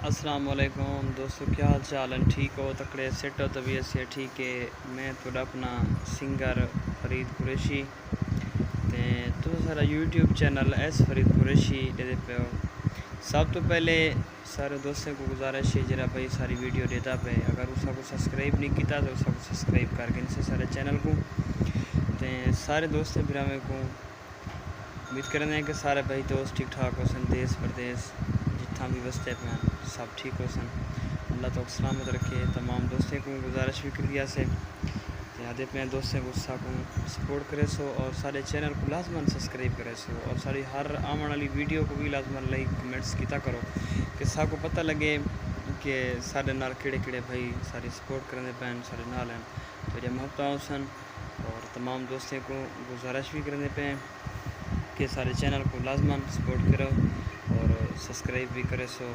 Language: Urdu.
السلام علیکم دوستو، کیا حال چال ہیں؟ ٹھیک ہو؟ تکڑے سیٹ ہو؟ طبیعت سے ٹھیک ہے؟ میں تو اپنا سنگر فرید قریشی تو سارا یوٹیوب چینل ایس فرید قریشی دے پہ ہو۔ سب تو پہلے سارے دوستوں کو گزارش ہے جرا بھائی ساری ویڈیو دیتا پہ، اگر اس کو سبسکرائب نہیں کیتا تو اس کو سبسکرائب کر کے ان سے سارے چینل کو سارے دوست برامے کو امید کرنے ہیں کہ سارے بھائی دوست ٹھیک ٹھاک ہو سن، دیس پردیس جتنا بھی بستے پہ ہیں سب ٹھیک ہو سن، اللہ تو سلامت رکھے۔ تمام دوستوں کو گزارش بھی کر سے یادیں پہ دوستوں کو سپورٹ کرے سو اور سارے چینل کو لازمان سبسکرائب کرے سو اور ساری ہر آنے والی ویڈیو کو بھی لازمان لائک کمنٹس کیتا کرو کہ سب کو پتہ لگے کہ سارے نال کیڑے کیڑے بھائی ساری سپورٹ کرنے پہ سارے نال ہیں تو یہ محبت سن۔ اور تمام دوستوں کو گزارش بھی کرنے پہ کہ سارے چینل کو لازمان سپورٹ کرو اور سبسکرائب بھی کرے سو۔